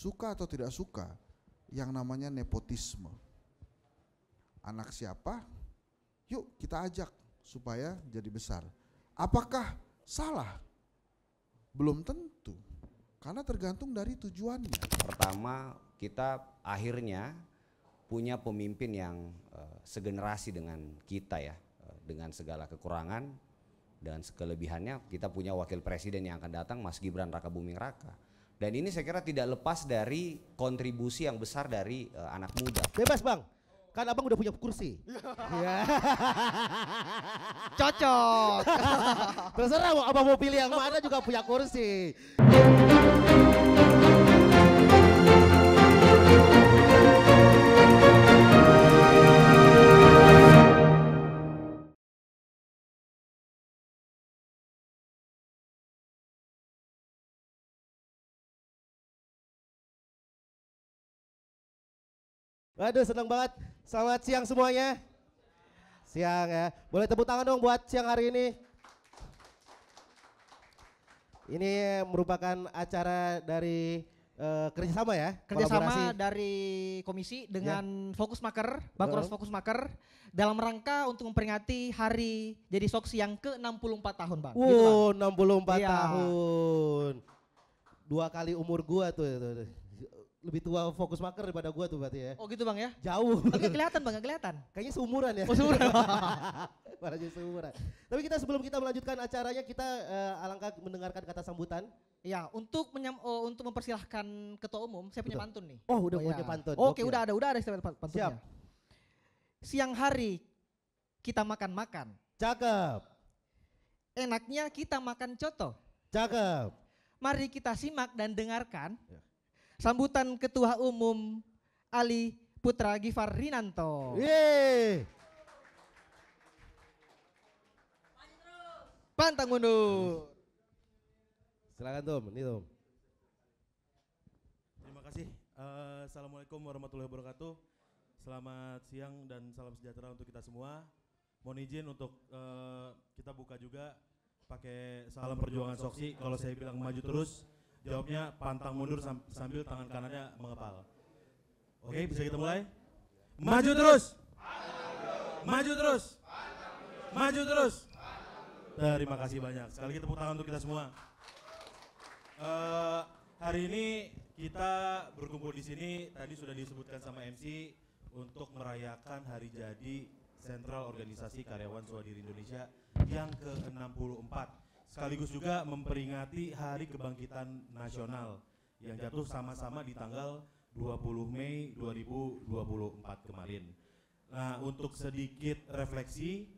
suka atau tidak suka yang namanya nepotisme. Anak siapa? Yuk kita ajak supaya jadi besar. Apakah salah? Belum tentu, karena tergantung dari tujuannya. Pertama, kita akhirnya punya pemimpin yang segenerasi dengan kita ya, dengan segala kekurangan dan kelebihannya. Kita punya wakil presiden yang akan datang, Mas Gibran Rakabuming Raka. Dan ini saya kira tidak lepas dari kontribusi yang besar dari anak muda. Bebas Bang, kan abang udah punya kursi. Iya. Cocok. Terserah mau abang mau pilih yang mana juga punya kursi. Waduh senang banget. Selamat siang semuanya. Siang ya. Boleh tepuk tangan dong buat siang hari ini. Ini merupakan acara dari kerjasama ya. Kerjasama kolaborasi. dari komisi dengan Fokus Maker, Bangkuras Fokus Maker dalam rangka untuk memperingati hari jadi Soksi yang ke-64 tahun Bang. Gitu, Bang. 64 Iya. tahun. 2 kali umur gua tuh. Lebih tua Fokus Maker daripada gua tuh berarti ya. Oh gitu Bang ya? Jauh. Enggak kelihatan Bang, enggak kelihatan. Kayaknya seumuran ya. Oh seumuran. Barangnya seumuran. Tapi kita sebelum kita melanjutkan acaranya kita alangkah mendengarkan kata sambutan. Ya, untuk mempersilahkan ketua umum, saya punya Betul. pantun nih. Oh, udah Oh, punya ya. pantun. Oke, Gokil. udah ada istilah pantunnya. Siap. Siang hari kita makan-makan. Cakep. Enaknya kita makan coto. Cakep. Mari kita simak dan dengarkan Ya. sambutan Ketua Umum Ali Putra Gifar Rinanto. Yeay. Pantang mundur. Silakan Tom, ini Tom. Terima kasih. Assalamualaikum warahmatullahi wabarakatuh. Selamat siang dan salam sejahtera untuk kita semua. Mohon izin untuk kita buka juga pakai salam perjuangan Soksi. Kalau saya bilang maju terus, jawabnya pantang mundur sambil tangan kanannya mengepal. Oke, bisa kita mulai? Maju terus. Maju terus. Maju terus. Terima kasih banyak. Sekali lagi tepuk tangan untuk kita semua. Hari ini kita berkumpul di sini tadi sudah disebutkan sama MC untuk merayakan hari jadi Sentral Organisasi Karyawan Swadiri Indonesia yang ke-64. Sekaligus juga memperingati Hari Kebangkitan Nasional yang jatuh sama-sama di tanggal 20 Mei 2024 kemarin. Nah, untuk sedikit refleksi,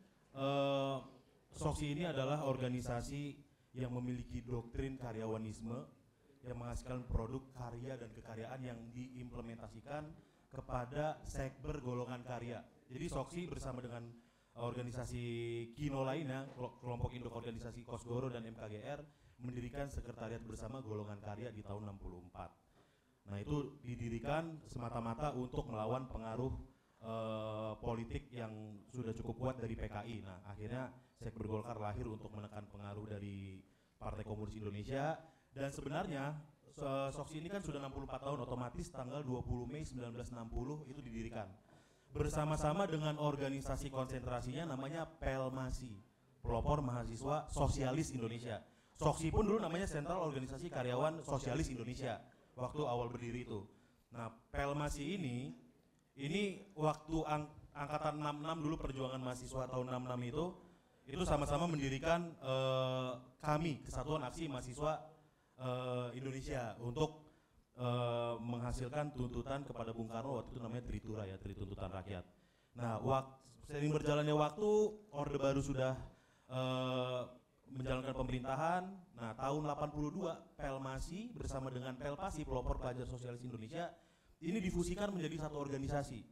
Soksi ini adalah organisasi yang memiliki doktrin karyawanisme yang menghasilkan produk karya dan kekaryaan yang diimplementasikan kepada sekber golongan karya. Jadi Soksi bersama dengan organisasi Kino lainnya, kelompok induk organisasi Kosgoro dan MKGR mendirikan sekretariat bersama golongan karya di tahun 64. Nah, itu didirikan semata-mata untuk melawan pengaruh politik yang sudah cukup kuat dari PKI. Nah, akhirnya Sekber Golkar lahir untuk menekan pengaruh dari Partai Komunis Indonesia. Dan sebenarnya Soksi ini kan sudah 64 tahun, otomatis tanggal 20 Mei 1960 itu didirikan. Bersama-sama dengan organisasi konsentrasinya namanya Pelmasi, Pelopor Mahasiswa Sosialis Indonesia. Soksi pun dulu namanya Sentral Organisasi Karyawan Sosialis Indonesia waktu awal berdiri itu. Nah, Pelmasi ini waktu angkatan 66 dulu perjuangan mahasiswa tahun 66 itu sama-sama mendirikan kami Kesatuan Aksi Mahasiswa Indonesia untuk menghasilkan tuntutan kepada Bung Karno, waktu itu namanya Tritura ya, Trituntutan Rakyat. Nah, seiring berjalannya waktu, Orde Baru sudah menjalankan pemerintahan. Nah, tahun 82 Pelmasi bersama dengan Pelpasi, Pelopor Pelajar Sosialis Indonesia, ini difusikan menjadi satu organisasi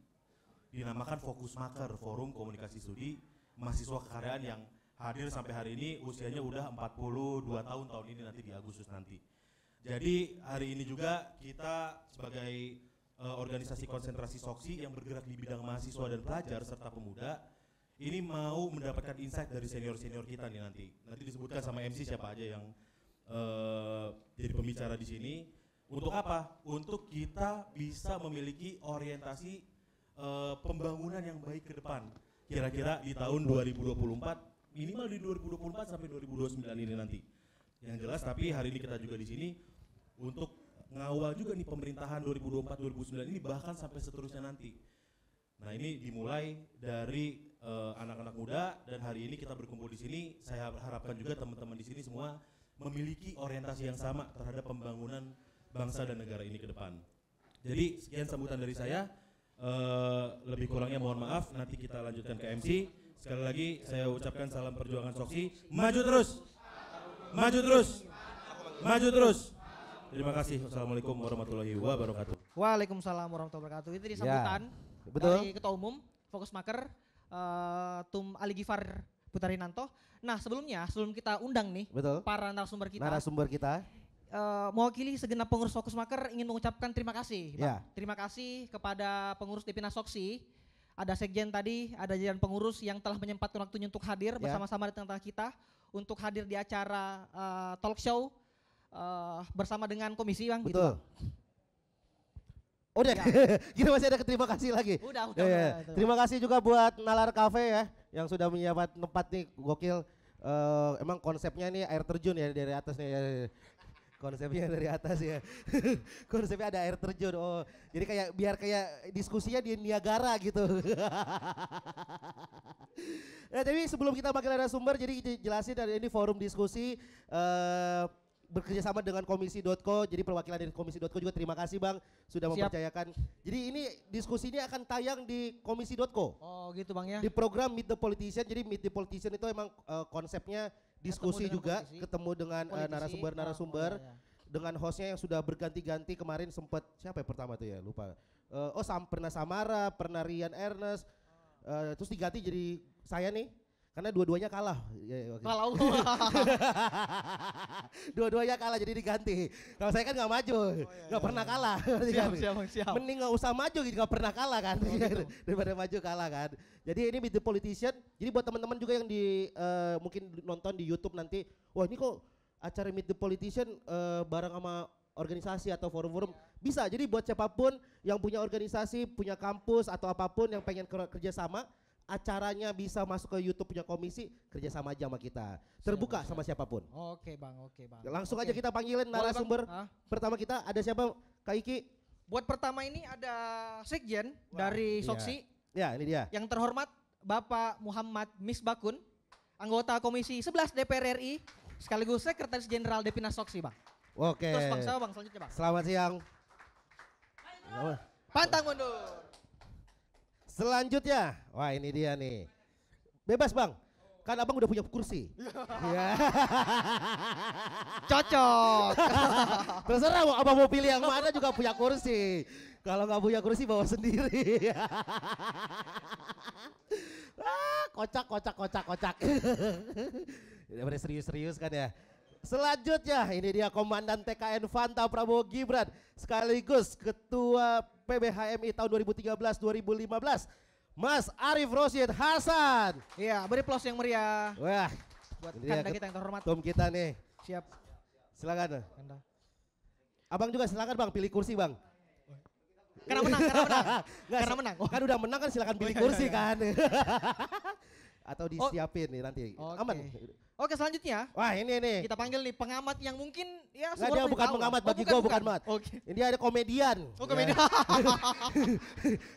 dinamakan Fokus Maker, Forum Komunikasi Studi Mahasiswa Kekaryaan, yang hadir sampai hari ini usianya udah 42 tahun ini nanti di Agustus nanti. Jadi hari ini juga kita sebagai organisasi konsentrasi Soksi yang bergerak di bidang mahasiswa dan pelajar serta pemuda ini mau mendapatkan insight dari senior-senior kita nih nanti. Nanti disebutkan sama MC siapa aja yang jadi pembicara di sini Untuk apa? Untuk kita bisa memiliki orientasi pembangunan yang baik ke depan. Kira-kira di tahun 2024, minimal di 2024 sampai 2029 ini nanti. Yang jelas, tapi hari ini kita juga di sini untuk ngawal juga nih pemerintahan 2024-2029 ini, bahkan sampai seterusnya nanti. Nah, ini dimulai dari anak-anak muda, dan hari ini kita berkumpul di sini. Saya harapkan juga teman-teman di sini semua memiliki orientasi yang sama terhadap pembangunan bangsa dan negara ini ke depan. Jadi sekian sambutan dari saya. Lebih kurangnya mohon maaf, nanti kita lanjutkan ke MC. Sekali lagi saya ucapkan salam perjuangan Soksi. Maju terus. Maju terus. Maju terus. Terima kasih. Wassalamualaikum warahmatullahi wabarakatuh. Waalaikumsalam warahmatullahi wabarakatuh. Itu sambutan dari Ketua Umum Fokus Maker Tum Ali Gifar Putarinanto. Nah, sebelum kita undang nih para narasumber kita. Mewakili segenap pengurus Fokus Maker ingin mengucapkan terima kasih, Bang. Terima kasih kepada pengurus Depina Soksi. Ada sekjen tadi, ada jajaran pengurus yang telah menyempatkan waktunya untuk hadir bersama-sama di tengah kita untuk hadir di acara talk show bersama dengan komisi, Bang. Betul. Gitu, udah, kita masih ada terima kasih lagi. Udah. Terima kasih juga buat Nalar Cafe ya, yang sudah menyiapkan tempat nih, gokil. Emang konsepnya nih air terjun ya dari atas nih ya. Konsepnya dari atas ya. Konsepnya ada air terjun. Oh, jadi kayak biar kayak diskusinya di Niagara gitu. Nah, tapi sebelum kita panggil narasumber, jadi jelasin dari ini forum diskusi bekerja sama dengan komisi.co. Jadi perwakilan dari komisi.co juga terima kasih, Bang, sudah mempercayakan. Jadi ini diskusi ini akan tayang di komisi.co. Oh, gitu, Bang ya. Di program Meet the Politician. Jadi Meet the Politician itu emang konsepnya diskusi juga, ketemu dengan narasumber-narasumber, dengan hostnya yang sudah berganti-ganti. Kemarin sempat siapa ya pertama tuh ya, lupa. Pernah Samara, pernah Rian Ernest, terus diganti jadi saya nih, karena dua-duanya kalah. Kalah. Dua-duanya kalah jadi diganti. Kalau saya kan nggak maju, nggak pernah kalah. Siap. Mending nggak usah maju, nggak pernah kalah kan, daripada maju kalah kan. Jadi ini Meet the Politician. Jadi buat teman-teman juga yang mungkin nonton di YouTube nanti, wah ini kok acara Meet the Politician bareng sama organisasi atau forum-forum, bisa. Jadi buat siapapun yang punya organisasi, punya kampus atau apapun yang pengen kerja sama, acaranya bisa masuk ke YouTube punya komisi, kerjasama aja sama kita. Terbuka sama siapapun. Oke, Bang. Langsung aja kita panggilin narasumber. Pertama kita ada siapa, Kak Iki? Buat pertama ini ada sekjen dari Soksi. Ya, ini dia. Yang terhormat Bapak Muhammad Misbakun, anggota Komisi 11 DPR RI, sekaligus Sekretaris Jenderal Depina Soksi, Bang. Oke. Terus Bang, Bang, selanjutnya, Bang. Selamat siang. Pantang mundur. Selanjutnya, wah ini dia nih. Bebas, Bang. Kan Abang udah punya kursi. Iya. Cocok. Terserah Abang mau pilih yang mana juga punya kursi. Kalau nggak punya kursi bawa sendiri. Kocak. Udah serius kan ya. Selanjutnya ini dia Komandan TKN Fanta Prabowo Gibran, sekaligus Ketua PBHMI tahun 2013-2015, Mas Arief Rosyid Hasan. Iya, beri aplaus yang meriah. Wah, buat Kanda kita yang terhormat. Tom kita nih. Siap. Silakan. Kanda. Abang juga silakan, Bang, pilih kursi, Bang. Karena menang. Karena menang. Kan udah menang kan, silakan pilih kursi kan. Atau disiapin nih nanti. Aman. Oke, selanjutnya. Wah, ini. Kita panggil nih pengamat yang mungkin ya nggak, dia bukan pengamat bagi gua, bukan mat. Oke. Ini ada komedian. Oh, komedian.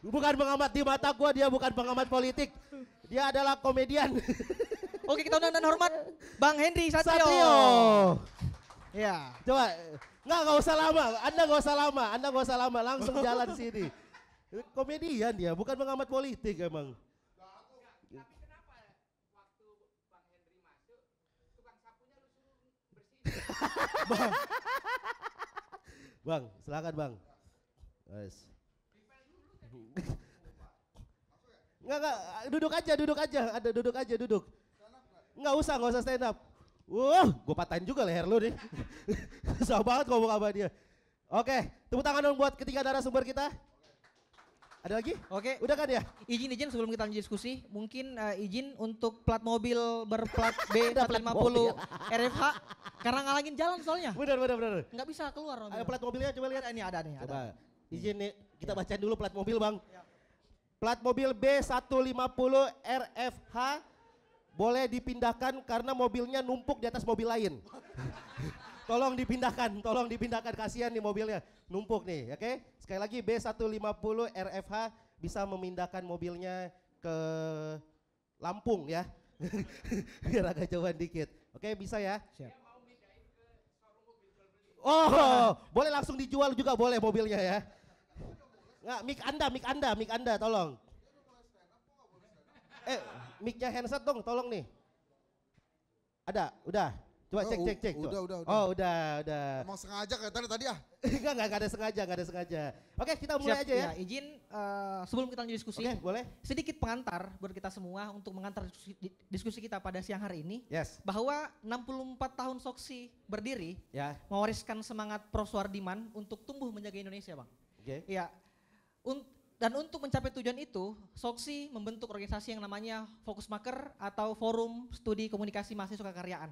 Bukan pengamat di mata gua, dia bukan pengamat politik. Dia adalah komedian. Oke, kita undang dan hormat Bang Henry Satrio. Ya. Coba, nggak usah lama. Anda nggak usah lama. Langsung jalan sini. Komedian dia, bukan pengamat politik emang. Bang, silakan Bang. Guys. Enggak, duduk aja. Ada duduk. Enggak usah stand up. Gue patahin juga leher lu nih. Susah banget ngomong sama dia. Oke, tepuk tangan dong buat ketiga narasumber kita. Ada lagi? Oke. Udah kan ya? Izin sebelum kita lanjut diskusi, mungkin izin untuk plat mobil berplat B450 RFH karena ngalangin jalan soalnya. Benar. Nggak bisa keluar mobil. Plat mobilnya coba lihat. Ini ada nih. Coba. Izin nih, kita baca dulu plat mobil Bang. Plat mobil B150 RFH boleh dipindahkan karena mobilnya numpuk di atas mobil lain. Tolong dipindahkan, kasihan nih mobilnya, numpuk nih, oke? Sekali lagi B150 RFH bisa memindahkan mobilnya ke Lampung ya, biar agak jauhan dikit, oke bisa ya? Siap. Oh, boleh langsung dijual juga boleh mobilnya ya. Nggak, mic anda, tolong. Mic-nya handset dong, tolong nih. Ada, udah. Coba cek. Udah. Oh, udah. Emang sengaja katanya tadi ya? Enggak ada sengaja. Oke, kita mulai aja ya. Izin sebelum kita lanjut diskusi. Oke, boleh. Sedikit pengantar buat kita semua untuk mengantar diskusi kita pada siang hari ini. Yes. Bahwa 64 tahun Soksi berdiri, ya, mewariskan semangat Prof. Suhardiman untuk tumbuh menjaga Indonesia, Bang. Oke. Ya. Dan untuk mencapai tujuan itu, Soksi membentuk organisasi yang namanya Fokusmaker atau Forum Studi Komunikasi Mahasiswa Kekaryaan.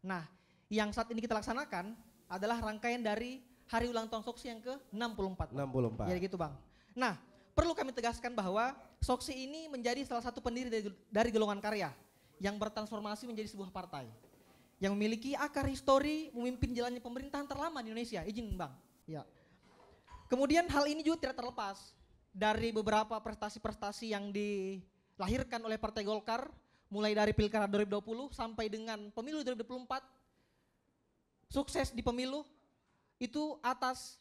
Nah, yang saat ini kita laksanakan adalah rangkaian dari hari ulang tahun Soksi yang ke-64. 64. Jadi gitu Bang. Nah, perlu kami tegaskan bahwa Soksi ini menjadi salah satu pendiri dari golongan karya yang bertransformasi menjadi sebuah partai. Yang memiliki akar histori memimpin jalannya pemerintahan terlama di Indonesia. Izin Bang. Ya. Kemudian hal ini juga tidak terlepas dari beberapa prestasi-prestasi yang dilahirkan oleh Partai Golkar, mulai dari Pilkada 2020 sampai dengan Pemilu 2024, sukses di pemilu itu atas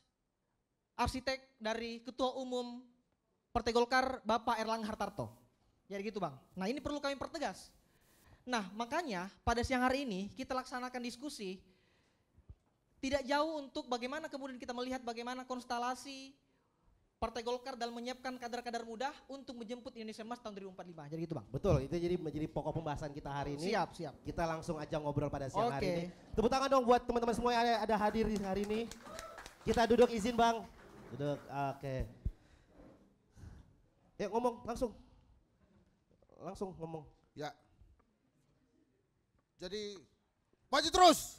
arsitek dari Ketua Umum Partai Golkar Bapak Erlangga Hartarto. Jadi gitu Bang. Nah ini perlu kami pertegas. Nah makanya pada siang hari ini kita laksanakan diskusi tidak jauh untuk bagaimana kemudian kita melihat bagaimana konstelasi Partai Golkar dalam menyiapkan kader-kader muda untuk menjemput Indonesia Emas tahun 2045. Jadi gitu Bang. Betul, itu jadi menjadi pokok pembahasan kita hari ini. Siap. Kita langsung aja ngobrol pada siang hari Oke. ini. Tepuk tangan dong buat teman-teman semua yang ada hadir di hari ini. Kita duduk, izin Bang. Duduk, oke. Ya ngomong, langsung ngomong. Ya. Jadi maju terus.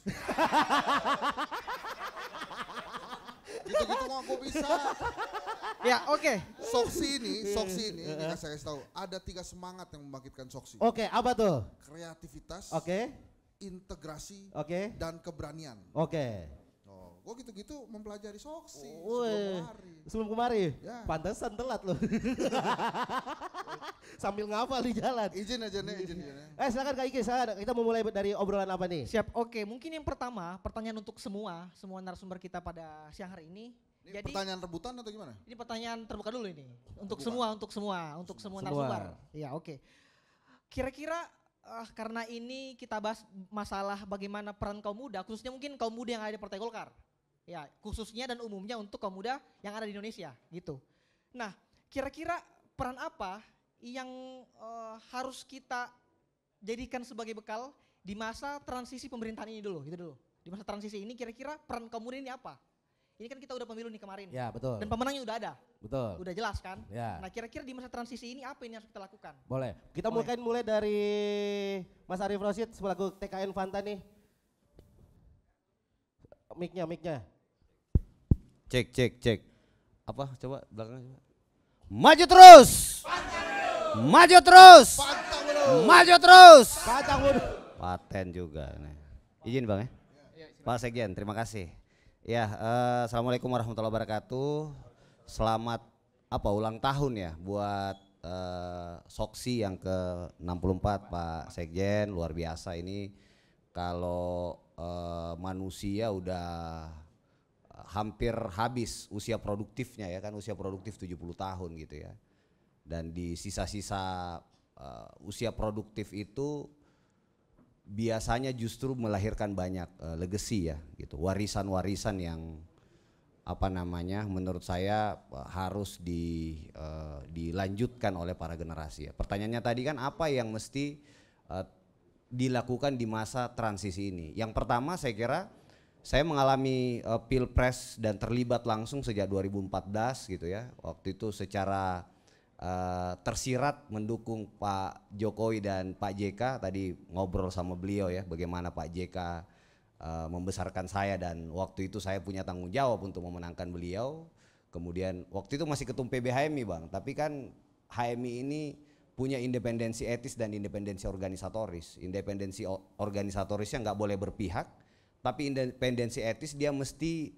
Gitu-gitu nggak bisa. Ya oke. Soksi ini saya kasih tahu ada 3 semangat yang membangkitkan Soksi. Oke, apa tuh? Kreativitas, Oke. integrasi, Oke. dan keberanian. Oke. Oh, gue gitu-gitu mempelajari Soksi Wih, sebelum kemari. Ya. Pantesan telat loh. Sambil ngafal di jalan. Izin aja nih. Silakan Kak Iki, kita mau mulai dari obrolan apa nih? Siap, oke. Mungkin yang pertama, pertanyaan untuk semua narasumber kita pada siang hari ini. Ini Jadi pertanyaan rebutan atau gimana? ini pertanyaan terbuka dulu ini. Untuk Terbuka. semua narasumber. Ya, oke. Kira-kira karena ini kita bahas masalah bagaimana peran kaum muda, khususnya mungkin kaum muda yang ada di Partai Golkar. Ya, khususnya dan umumnya untuk kaum muda yang ada di Indonesia, gitu. Nah, kira-kira peran apa yang harus kita jadikan sebagai bekal di masa transisi pemerintahan ini dulu, gitu dulu. Di masa transisi ini kira-kira peran kaum muda ini apa? Ini kan kita udah pemilu nih kemarin. Ya, betul. Dan pemenangnya udah ada. Betul. Udah jelas kan? Ya. Nah, kira-kira di masa transisi ini apa yang harus kita lakukan? Boleh. Kita mulai dari Mas Arief Rosid selaku TKN Fanta nih. Mic-nya. Cek. Apa? Coba belakangnya coba. Maju terus. Maju terus. Maju terus. Paten juga nih. Izin Bang ya. Pak Sekjen, terima kasih. Ya, assalamualaikum warahmatullahi wabarakatuh. Selamat ulang tahun ya buat Soksi yang ke-64 Pak Sekjen, luar biasa ini. Kalau manusia udah hampir habis usia produktifnya ya kan, usia produktif 70 tahun gitu ya. Dan di sisa-sisa usia produktif itu biasanya justru melahirkan banyak legacy ya gitu, warisan-warisan yang menurut saya harus dilanjutkan oleh para generasi ya. Pertanyaannya tadi kan apa yang mesti dilakukan di masa transisi ini? Yang pertama saya kira saya mengalami pilpres dan terlibat langsung sejak 2014 gitu ya. Waktu itu secara tersirat mendukung Pak Jokowi dan Pak JK. Tadi ngobrol sama beliau ya, bagaimana Pak JK membesarkan saya, dan waktu itu saya punya tanggung jawab untuk memenangkan beliau. Kemudian waktu itu masih ketum PB HMI Bang, tapi kan HMI ini punya independensi etis dan independensi organisatoris. Independensi organisatorisnya nggak boleh berpihak, tapi independensi etis dia mesti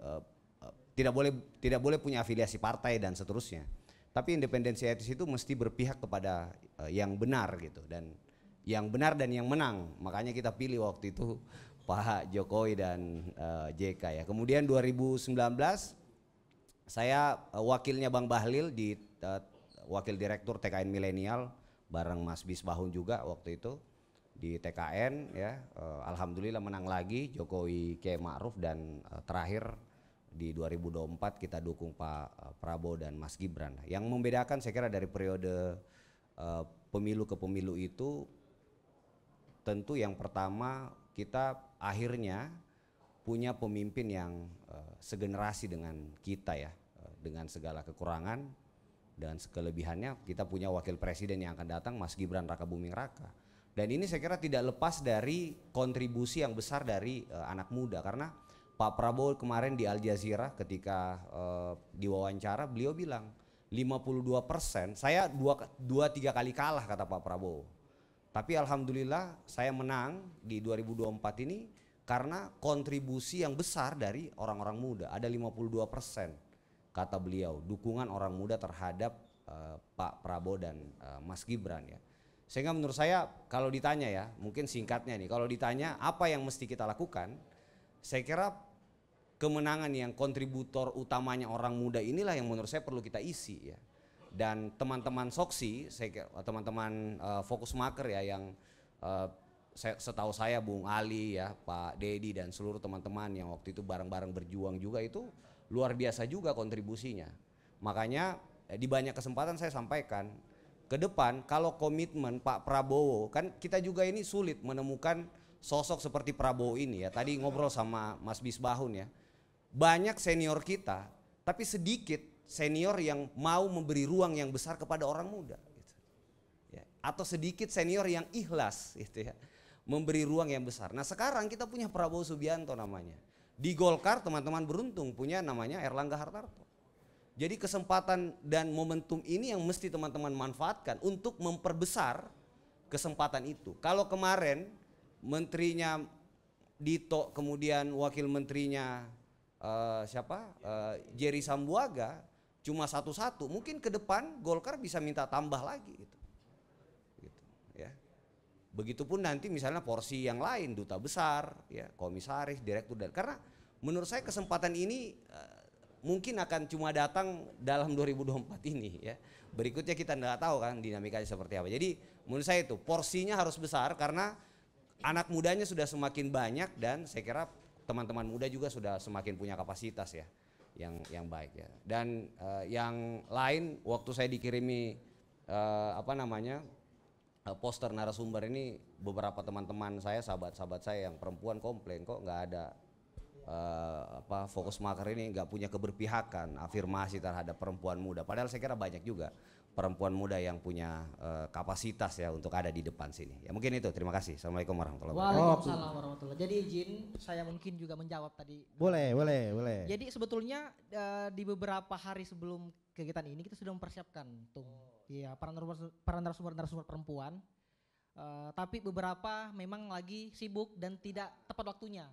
tidak boleh punya afiliasi partai dan seterusnya. Tapi independensi etis itu mesti berpihak kepada yang benar gitu, dan yang benar dan yang menang. Makanya kita pilih waktu itu Pak Jokowi dan JK ya. Kemudian 2019 saya wakilnya Bang Bahlil di wakil direktur TKN Milenial bareng Mas Bisbahun juga waktu itu di TKN ya. Alhamdulillah menang lagi Jokowi Kiai Ma'ruf, dan terakhir di 2024 kita dukung Pak Prabowo dan Mas Gibran. Yang membedakan saya kira dari periode pemilu ke pemilu itu, tentu yang pertama kita akhirnya punya pemimpin yang segenerasi dengan kita ya, dengan segala kekurangan dan kelebihannya. Kita punya wakil presiden yang akan datang, Mas Gibran Rakabuming Raka. Dan ini saya kira tidak lepas dari kontribusi yang besar dari anak muda, karena Pak Prabowo kemarin di Al Jazeera ketika diwawancara beliau bilang 52%, saya 2-3 kali kalah kata Pak Prabowo. Tapi alhamdulillah saya menang di 2024 ini karena kontribusi yang besar dari orang-orang muda. Ada 52% kata beliau dukungan orang muda terhadap Pak Prabowo dan Mas Gibran ya. Sehingga menurut saya kalau ditanya ya, mungkin singkatnya nih, kalau ditanya apa yang mesti kita lakukan, saya kira kemenangan yang kontributor utamanya orang muda inilah yang menurut saya perlu kita isi ya. Dan teman-teman Soksi, teman-teman Fokus Maker ya, yang setahu saya Bung Ali ya, Pak Dedi dan seluruh teman-teman yang waktu itu bareng-bareng berjuang juga, itu luar biasa juga kontribusinya. Makanya di banyak kesempatan saya sampaikan ke depan kalau komitmen Pak Prabowo, kan kita juga ini sulit menemukan sosok seperti Prabowo ini ya. Tadi ngobrol sama Mas Bisbahun ya, banyak senior kita tapi sedikit senior yang mau memberi ruang yang besar kepada orang muda gitu. Ya, atau sedikit senior yang ikhlas gitu ya, memberi ruang yang besar. Nah sekarang kita punya Prabowo Subianto namanya. Di Golkar teman-teman beruntung punya namanya Erlangga Hartarto. Jadi kesempatan dan momentum ini yang mesti teman-teman manfaatkan untuk memperbesar kesempatan itu. Kalau kemarin menterinya Dito, kemudian wakil menterinya Jerry Sambuaga cuma satu-satu, mungkin ke depan Golkar bisa minta tambah lagi gitu ya. Begitupun nanti misalnya porsi yang lain, duta besar ya, komisaris, direktur, dan karena menurut saya kesempatan ini mungkin akan cuma datang dalam 2024 ini ya. Berikutnya kita nggak tahu kan dinamikanya seperti apa. Jadi menurut saya itu porsinya harus besar karena anak mudanya sudah semakin banyak, dan saya kira teman-teman muda juga sudah semakin punya kapasitas ya yang baik ya. Dan yang lain, waktu saya dikirimi poster narasumber ini, beberapa teman-teman saya, sahabat-sahabat saya yang perempuan komplain kok nggak ada Fokus Maker ini nggak punya keberpihakan, afirmasi terhadap perempuan muda. Padahal saya kira banyak juga perempuan muda yang punya kapasitas ya untuk ada di depan sini. Ya mungkin itu, terima kasih. Assalamualaikum warahmatullahi wabarakatuh. Waalaikumsalam warahmatullahi. Jadi izin saya mungkin juga menjawab tadi. Boleh. Jadi sebetulnya di beberapa hari sebelum kegiatan ini kita sudah mempersiapkan tuh. Iya, para narasumber perempuan. Tapi beberapa memang lagi sibuk dan tidak tepat waktunya.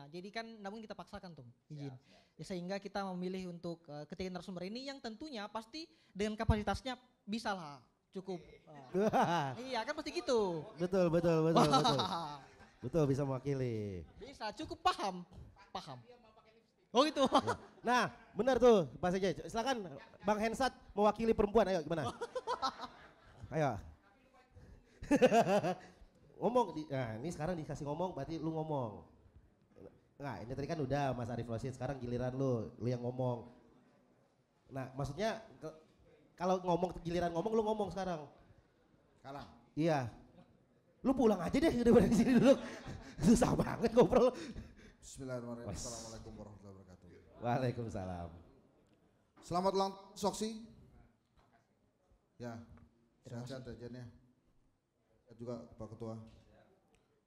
Jadi kan namun kita paksakan tuh izin. Ya, sehingga kita memilih untuk ketiga narasumber ini yang tentunya pasti dengan kapasitasnya bisa lah cukup. Iya kan pasti gitu. Betul. Betul, bisa mewakili. Bisa, cukup paham. Oh gitu. Nah, benar tuh Pak Sekjen. Silakan Bang Hensat mewakili perempuan, ayo gimana? Ayo. Ngomong, nah ini sekarang dikasih ngomong berarti lu ngomong. Nah ini tadi kan udah Mas Arief Rosyid, sekarang giliran lu yang ngomong. Nah maksudnya kalau giliran ngomong lu ngomong sekarang. Kalah. Iya. Lu pulang aja deh daripada di sini dulu. Susah banget ngobrol. Bismillahirrahmanirrahim. Assalamualaikum warahmatullahi wabarakatuh. Waalaikumsalam. Selamat ulang Soksi. Ya, sehat-sehat aja nih. Juga Pak Ketua.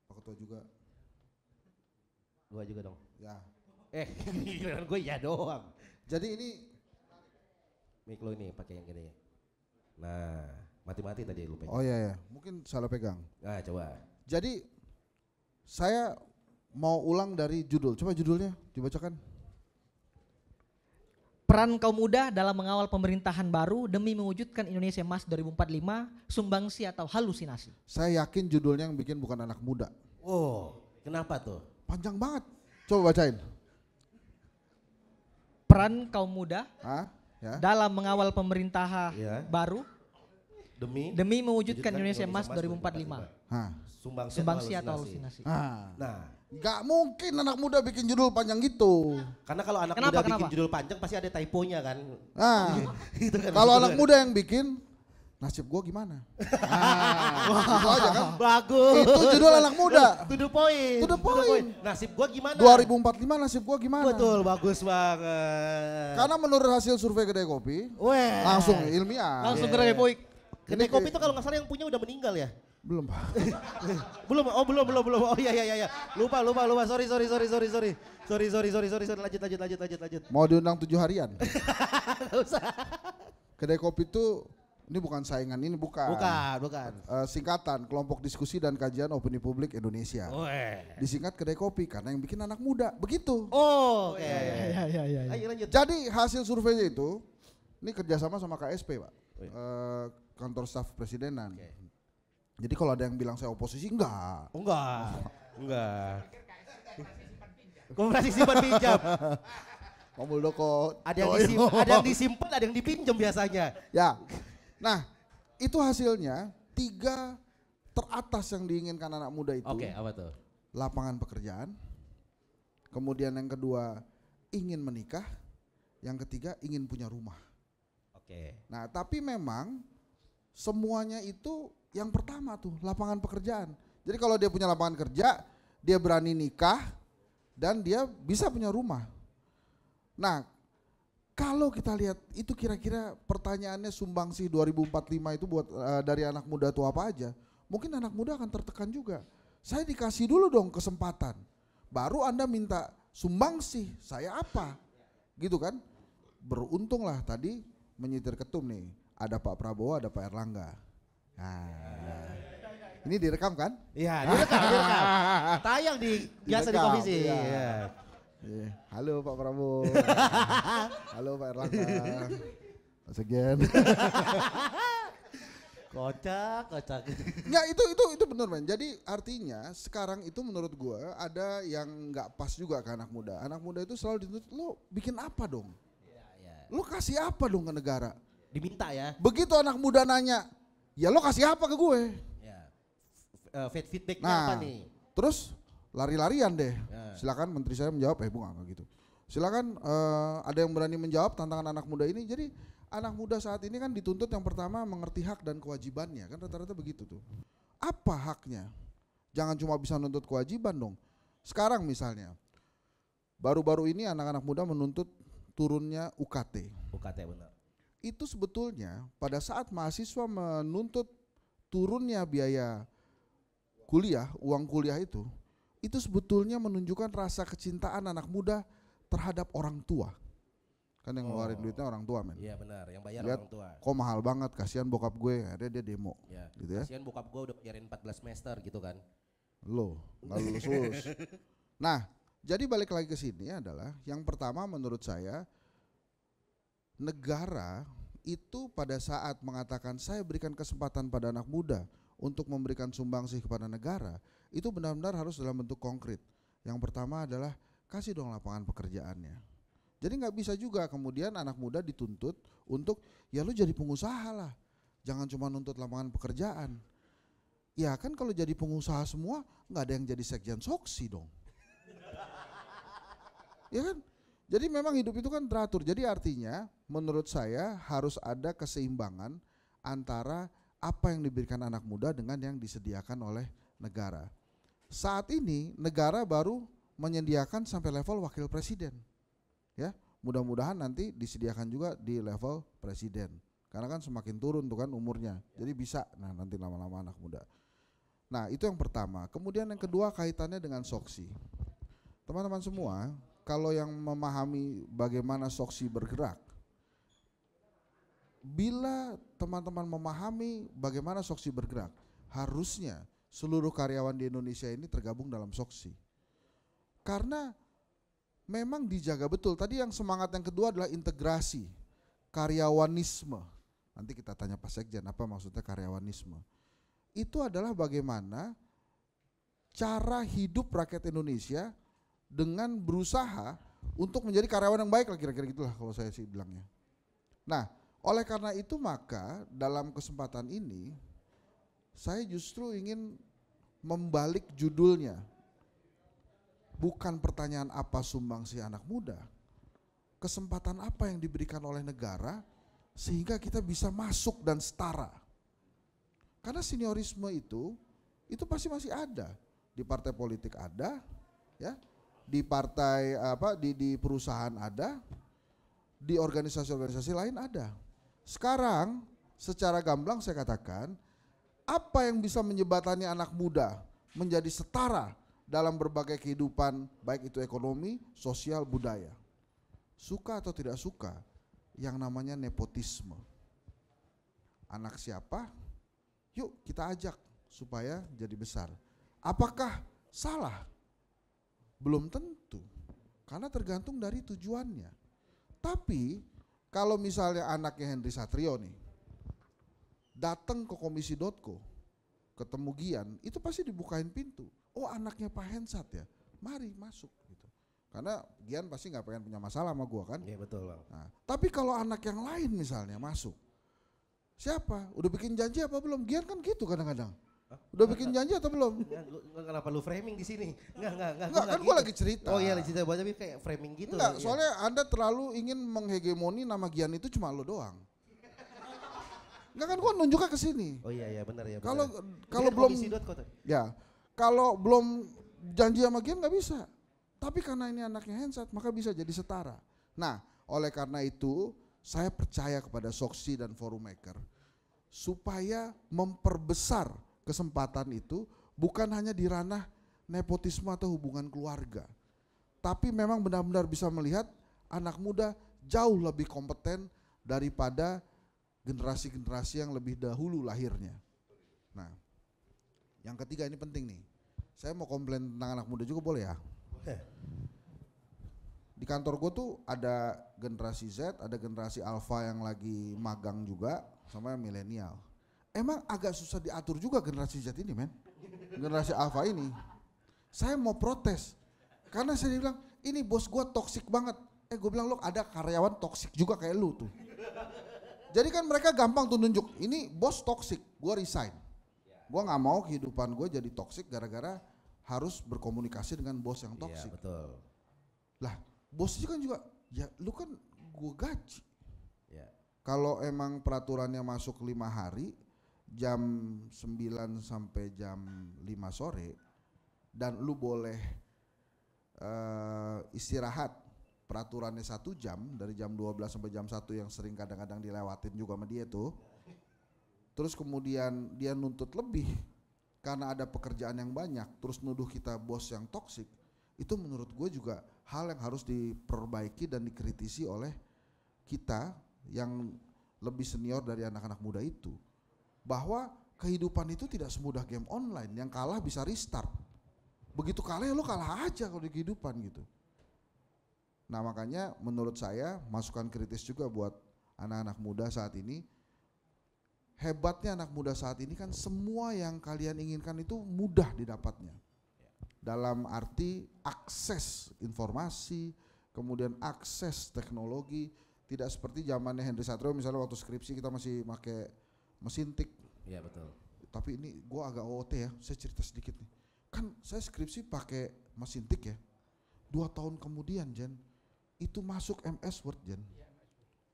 Pak Ketua juga. Gua juga dong. Ya. Giliran gue ya doang. Jadi ini mic lo ini pakai yang gini. Nah, mati-mati tadi lu pegang. Oh iya ya, mungkin salah pegang. Nah, coba. Jadi saya mau ulang dari judul. Coba judulnya dibacakan. Peran kaum muda dalam mengawal pemerintahan baru demi mewujudkan Indonesia Emas 2045, sumbangsi atau halusinasi. Saya yakin judulnya yang bikin bukan anak muda. Oh, kenapa tuh? Panjang banget. Coba bacain. Peran kaum muda Ya. dalam mengawal pemerintahan baru demi mewujudkan Indonesia Emas 2045. Sumbangsi atau halusinasi. Nah, nggak mungkin anak muda bikin judul panjang gitu. Karena kalau anak muda bikin judul panjang pasti ada typonya kan. Gitu kan, kalau anak muda yang bikin nasib gua gimana? Itu aja kan. Bagus. Itu judul anak muda. To the point. To the point. Nasib gua gimana? 2045 nasib gua gimana? Betul, bagus banget. Karena menurut hasil survei Kedai Kopi, langsung ilmiah. Langsung Kedai Kopi. Kedai Kopi itu kalau nggak salah yang punya udah meninggal ya? Belum, Pak. belum. Oh iya. Lupa. Sorry. Lanjut. Mau diundang 7 harian. Nggak usah. Kedai Kopi itu ini bukan saingan, ini bukan. Bukan. Singkatan Kelompok Diskusi dan Kajian Opini Publik Indonesia. Disingkat Kedai Kopi karena yang bikin anak muda, begitu. Oh, oke. Ya. Ayo lanjut. Jadi hasil surveinya itu, ini kerjasama sama KSP, Pak. Kantor Staf Presidenan. Jadi kalau ada yang bilang saya oposisi, enggak. Koperasi simpan pinjam. Pak Muldoko. Ada yang disimpan, ada yang dipinjam biasanya. Ya. Nah, itu hasilnya 3 teratas yang diinginkan anak muda itu. Oke, apa tuh? Lapangan pekerjaan. Kemudian yang kedua ingin menikah. Yang ketiga ingin punya rumah. Oke. Nah, tapi memang semuanya itu yang pertama tuh lapangan pekerjaan. Jadi kalau dia punya lapangan kerja, dia berani nikah dan dia bisa punya rumah. Nah, kalau kita lihat itu kira-kira pertanyaannya sumbangsi 2045 itu buat dari anak muda itu apa aja? Mungkin anak muda akan tertekan juga. Saya dikasih dulu dong kesempatan. Baru Anda minta sumbangsi, saya apa? Gitu kan? Beruntunglah tadi menyitir ketum nih. Ada Pak Prabowo, ada Pak Erlangga. Nah, ini direkam kan? Iya, direkam. Tayang biasa di komisi. Iya. Halo Pak Prabowo. Halo Pak Erlangga. Once again. Kocak. Nggak, itu benar, men. Jadi artinya sekarang itu menurut gua ada yang nggak pas juga ke anak muda. Anak muda itu selalu dituntut, lo bikin apa dong? Lo kasih apa dong ke negara? Diminta ya. Begitu anak muda nanya, ya lo kasih apa ke gue? Ya. Feedbacknya apa nih? Terus lari-larian deh. Silakan menteri saya menjawab, bukan gitu. Silakan ada yang berani menjawab tantangan anak muda ini. Jadi anak muda saat ini kan dituntut yang pertama mengerti hak dan kewajibannya, kan rata-rata begitu tuh. Apa haknya? Jangan cuma bisa menuntut kewajiban dong. Sekarang misalnya, baru-baru ini anak-anak muda menuntut turunnya UKT. UKT benar. Itu sebetulnya pada saat mahasiswa menuntut turunnya biaya kuliah, uang kuliah itu sebetulnya menunjukkan rasa kecintaan anak muda terhadap orang tua. Kan yang ngeluarin duitnya orang tua, men. Iya benar, yang bayar Lihat, orang tua. kok mahal banget, kasihan bokap gue, akhirnya dia demo. Ya, gitu ya. Kasihan bokap gue udah bayarin 14 semester gitu kan. Lo, nggak lulus. Nah, jadi balik lagi ke sini adalah yang pertama menurut saya, negara itu pada saat mengatakan saya berikan kesempatan pada anak muda untuk memberikan sumbangsih kepada negara, itu benar-benar harus dalam bentuk konkret. Yang pertama adalah kasih dong lapangan pekerjaannya. Jadi nggak bisa juga kemudian anak muda dituntut untuk ya lu jadi pengusaha lah, jangan cuma nuntut lapangan pekerjaan. Ya kan kalau jadi pengusaha semua nggak ada yang jadi sekjen Soksi dong. Ya kan? Jadi memang hidup itu kan teratur. Jadi artinya menurut saya harus ada keseimbangan antara apa yang diberikan anak muda dengan yang disediakan oleh negara. Saat ini negara baru menyediakan sampai level wakil presiden. Ya, mudah-mudahan nanti disediakan juga di level presiden. Karena kan semakin turun tuh kan umurnya. Jadi bisa nanti lama-lama anak muda. Nah, itu yang pertama. Kemudian yang kedua kaitannya dengan Soksi. Teman-teman semua, kalau yang memahami bagaimana Soksi bergerak, bila teman-teman memahami bagaimana Soksi bergerak, harusnya seluruh karyawan di Indonesia ini tergabung dalam Soksi. Karena memang dijaga betul. Tadi yang semangat yang kedua adalah integrasi, karyawanisme. Nanti kita tanya Pak Sekjen apa maksudnya karyawanisme. Itu adalah bagaimana cara hidup rakyat Indonesia dengan berusaha untuk menjadi karyawan yang baik lah, kira-kira gitulah kalau saya sih bilangnya. Nah, oleh karena itu maka dalam kesempatan ini saya justru ingin membalik judulnya. Bukan pertanyaan apa sumbangsi anak muda, kesempatan apa yang diberikan oleh negara sehingga kita bisa masuk dan setara. Karena seniorisme itu pasti masih ada di partai politik ada, ya, di partai di perusahaan ada, di organisasi-organisasi lain ada. Sekarang secara gamblang saya katakan, apa yang bisa menjembatani anak muda menjadi setara dalam berbagai kehidupan, baik itu ekonomi, sosial, budaya. Suka atau tidak suka, yang namanya nepotisme. Anak siapa? Yuk kita ajak supaya jadi besar. Apakah salah? Belum tentu, karena tergantung dari tujuannya. Tapi kalau misalnya anaknya Henry Satrio nih, datang ke komisi.co, ketemu Gian, itu pasti dibukain pintu. Oh anaknya Pak Hensat ya, mari masuk gitu. Karena Gian pasti nggak pengen punya masalah sama gua kan. Iya betul Bang. Nah, tapi kalau anak yang lain misalnya masuk, siapa? Udah bikin janji apa belum? Gian kan gitu kadang-kadang. Udah bikin janji atau belum? Kenapa lu framing di sini? Enggak kan gua lagi cerita. Oh iya lagi cerita, tapi kayak framing gitu. Enggak, soalnya Anda terlalu ingin menghegemoni nama Gian itu cuma lo doang. Enggak kan gua nunjuknya ke sini. Oh iya benar ya. Kalau belum ya, kalau belum janji sama Gian nggak bisa. Tapi karena ini anaknya Hensat maka bisa jadi setara. Nah, oleh karena itu saya percaya kepada Soksi dan Forum Maker supaya memperbesar kesempatan itu bukan hanya di ranah nepotisme atau hubungan keluarga. Tapi memang benar-benar bisa melihat anak muda jauh lebih kompeten daripada generasi-generasi yang lebih dahulu lahirnya. Nah, yang ketiga ini penting nih. Saya mau komplain tentang anak muda juga boleh ya? Di kantor gue tuh ada generasi Z, ada generasi Alpha yang lagi magang juga, sama yang milenial. Emang agak susah diatur juga generasi Z ini men. Generasi Alpha ini. Saya mau protes. Karena saya bilang, ini bos gue toksik banget. Gue bilang lo ada karyawan toksik juga kayak lu tuh. Jadi kan mereka gampang tuh nunjuk, ini bos toksik, gue resign. Gue gak mau kehidupan gue jadi toksik gara-gara harus berkomunikasi dengan bos yang toksik. Iya betul. Lah bosnya kan juga, ya lu kan gue gaji. Ya. Kalau emang peraturannya masuk 5 hari, jam 9 sampai jam 5 sore, dan lu boleh istirahat, peraturannya 1 jam, dari jam 12 sampai jam 1 yang sering kadang-kadang dilewatin juga sama dia tuh. Terus kemudian dia nuntut lebih karena ada pekerjaan yang banyak, terus nuduh kita bos yang toksik, itu menurut gue juga hal yang harus diperbaiki dan dikritisi oleh kita yang lebih senior dari anak-anak muda itu. Bahwa kehidupan itu tidak semudah game online, yang kalah bisa restart. Begitu kalah ya lo kalah aja kalau di kehidupan gitu. Nah makanya menurut saya masukan kritis juga buat anak-anak muda saat ini. Hebatnya anak muda saat ini kan semua yang kalian inginkan itu mudah didapatnya. Dalam arti akses informasi, kemudian akses teknologi, tidak seperti zamannya Henry Satrio misalnya waktu skripsi kita masih pakai mesin tik. Iya betul. Tapi ini gua agak OOT ya, saya cerita sedikit nih. Kan saya skripsi pakai mesin tik ya. 2 tahun kemudian Jen, itu masuk MS Word Jen.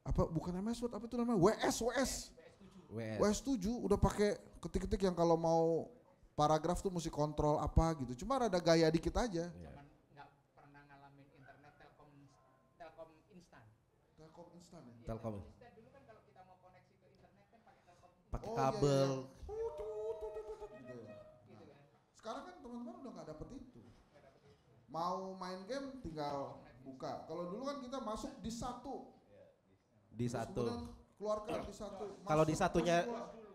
Apa bukan MS Word, apa itu namanya? WS 7 udah pakai ketik-ketik yang kalau mau paragraf tuh mesti kontrol apa gitu. Cuma ada gaya dikit aja. Telkom. Pakai kabel. Sekarang kan teman-teman udah nggak dapet itu. Mau main game tinggal buka. Kalau dulu kan kita masuk di satu. Di satu. Keluarkan di satu. Kalau di satunya,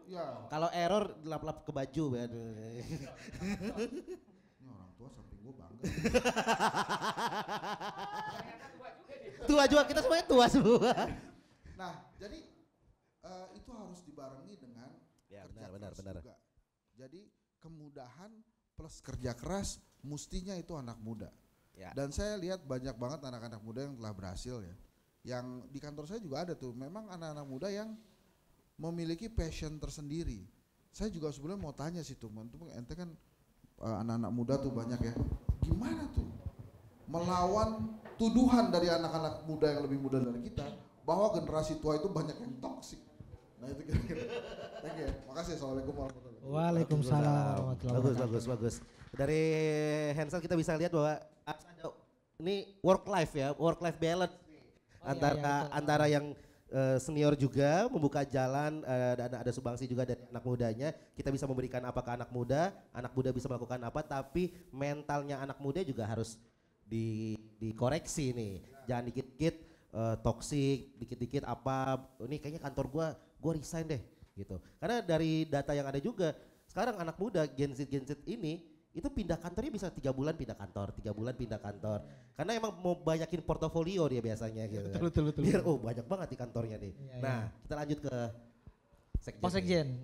ya. Kalau error lap-lap ke baju. Ini orang tua samping gue bangga. Tua juga, kita semuanya tua semua. Nah, jadi itu harus dibarengi dengan kerja keras juga. Jadi kemudahan plus kerja keras mestinya itu anak muda. Ya. Dan saya lihat banyak banget anak-anak muda yang telah berhasil ya. Yang di kantor saya juga ada tuh, memang anak-anak muda yang memiliki passion tersendiri. Saya juga sebenarnya mau tanya sih tuh, ente kan anak-anak muda tuh banyak ya. Gimana tuh melawan tuduhan dari anak-anak muda yang lebih muda dari kita bahwa generasi tua itu banyak yang toksik. Nah itu kira-kira. Thank you. Makasih. Assalamualaikum warahmatullahi wabarakatuh. Waalaikumsalam. Bagus. Dari Hensel kita bisa lihat bahwa ini work life balance antara yang senior juga membuka jalan dan ada sumbangsi juga dari anak mudanya. Kita bisa memberikan apa ke anak muda bisa melakukan apa, tapi mentalnya anak muda juga harus dikoreksi nih. Jangan dikit-dikit toksik, dikit-dikit apa, ini kayaknya kantor gua resign deh gitu. Karena dari data yang ada juga, sekarang anak muda Gen Z ini itu pindah kantornya bisa 3 bulan pindah kantor, 3 bulan pindah kantor. Karena emang mau banyakin portofolio dia biasanya gitu. Betul. Biar banyak banget di kantornya nih. Nah, kita lanjut ke Sekjen.